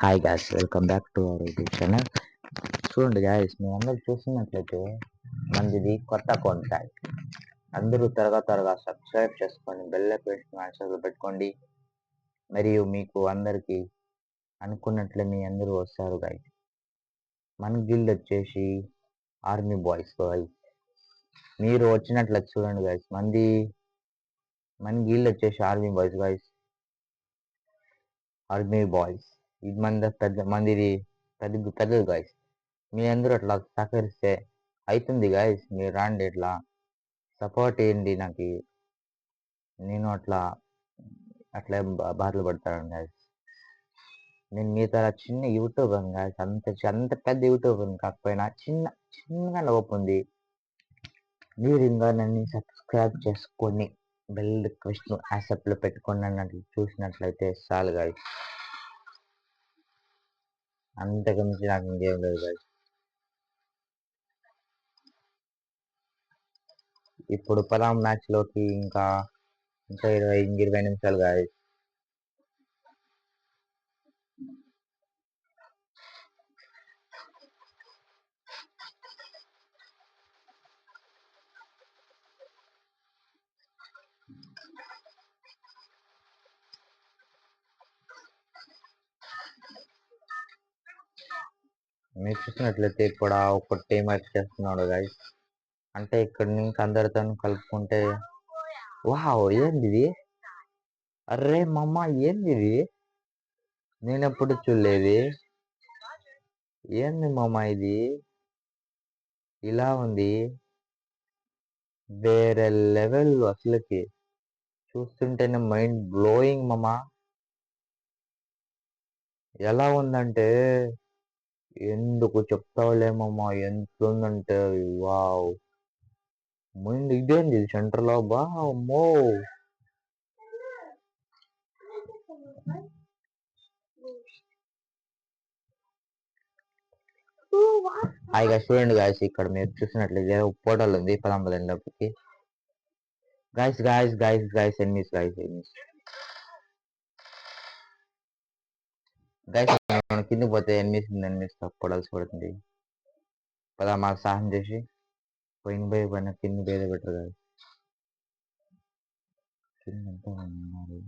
Hi guys, welcome back to our YouTube channel. చూడండి guys, మీరు అందరూ చూస్తున్నట్లయితే మనది కొత్త అకౌంట్ గాయ్స్. అందరూ త్వరగా సబ్స్క్రైబ్ చేసుకొని బెల్ ఐకాన్ ఆన్సర్లో పెట్టుకోండి. మరియు మీకు అందరికీ అనుకున్నట్లే మీ అందరూ వస్తారు గాయ్స్. మన గిల్డ్ వచ్చేసి ఆర్మీ బాయ్స్ గాయ్స్. మీరు వచ్చినట్లు చూడండి గాయ్స్. మన గిల్డ్ వచ్చేసి army boys guys. Army boys ఇది మందిది పెద్దది గాయస్. మీ అందరూ అట్లా సహకరిస్తే అవుతుంది గాయస్. మీరు రాండి, ఇట్లా సపోర్ట్ చేయండి నాకు. నేను అట్లా బాధలు పడతాను గాయస్. నేను మీ తర చిన్న యూట్యూబర్ గాయస్. అంత పెద్ద యూట్యూబర్ కాకపోయినా చిన్నగా లోపు ఉంది. మీరు ఇంకా నన్ను సబ్స్క్రైబ్ చేసుకొని బెల్ రిక్వెస్ట్ యాక్సెప్ట్లో పెట్టుకొని అన్నట్లు చూసినట్లయితే చాలు గాయస్. అంతకుమించి నాకు ఇంకేం లేదు గాయస్. ఇప్పుడు పదాం మ్యాచ్ లోకి ఇంకా 20 నిమిషాలు గాయస్. మీరు చూసినట్లయితే ఇక్కడ ఒక టీమ్ వర్క్ చేస్తున్నాడు గాయస్. అంటే ఇక్కడ నుంచి అందరితో కలుపుకుంటే వావ్, ఏంది ఇది? అర్రే మమ్మ, ఏంది ఇది? నేను ఎప్పుడు చూడలేదు. ఏంది మామ ఇది? ఇలా ఉంది, వేరే లెవెల్ అసలుకి. చూస్తుంటేనే మైండ్ బ్లోయింగ్ మామ. ఎలా ఉందంటే ఎందుకు చెప్తావులేమమ్మా, ఎంత ఉందంటే వావ్. మైండ్ ఇదేంది సెంటర్ లో బా అమ్మో. హాయిగా చూడండి గాయస్. ఇక్కడ మీరు చూసినట్లయితే పోర్టల్ ఉంది 19 గాయస్ గాయస్ గాయస్ గాయస్ ఎన్నిస్ గాయస్ ఎన్నిస్ గాయస్. మనం కిందకి పోతే ఎన్నిస్ పోర్టల్స్ పడుతుంది. పదా మాకు సహాయం చేసి పోయిన కింద బేద పెట్టరు గాయస్. కింద ఎంత ఉన్నారు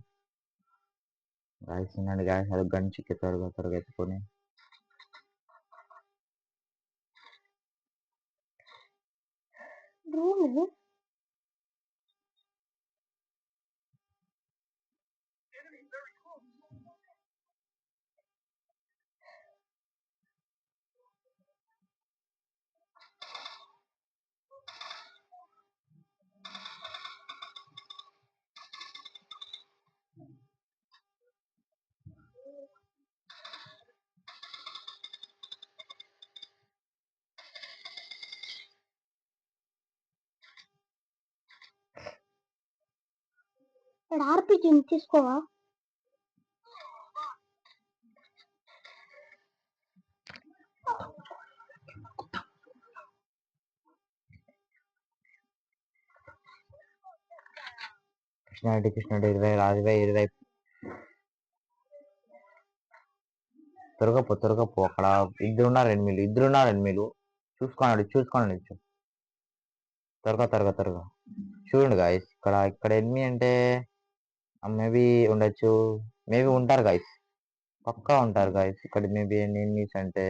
గాయస్? ఉన్నాడు గాయస్. అది గన్ చిక్కి త్వరగా ఎత్తుకొని ఆర్పిజి తీసుకోవా? కృష్ణారెడ్డి 20 రాజువే 20. త్వరగా పో. అక్కడ ఇద్దరున్నారు ఎనిమిలు. చూసుకోండి. త్వరగా చూడండి గాయస్. ఇక్కడ ఎనిమి అంటే మేబీ ఉండొచ్చు. మేబీ ఉంటారు గాయస్, పక్కా ఉంటారు గాయస్. ఇక్కడ మేబీ ఎనిమీస్ అంటే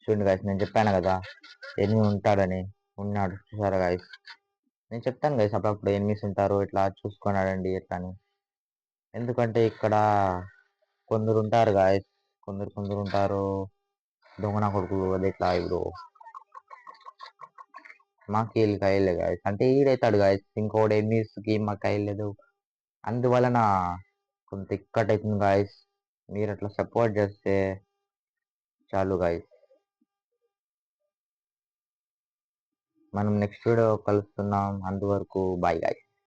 చూడండి గాయస్. నేను చెప్పాను కదా ఎనిమి ఉంటాడని. ఉన్నాడు, చూసారా గాయస్. నేను చెప్తాను గాయస్ అప్పుడప్పుడు ఎనిమిస్ ఉంటారు, ఇట్లా చూసుకొని ఆడండి ఎట్లా అని. ఎందుకంటే ఇక్కడ కొందరు ఉంటారు గాయస్. కొందరు ఉంటారు దొంగన కొడుకులు. అది ఎట్లా ఇప్పుడు మాకు వీళ్ళు కయ్యలే గాయస్. అంటే ఈడైతాడు గాయస్. ఇంకోటి ఎనిమిస్కి మాకు కయ్యలేదు. అందువలన కొంత ఇక్కటైతుంది గాయస్. మీరు అట్లా సపోర్ట్ చేస్తే చాలు గాయస్. మనం నెక్స్ట్ వీడియో కలుస్తున్నాం. అంతవరకు బాయ్ గాయస్.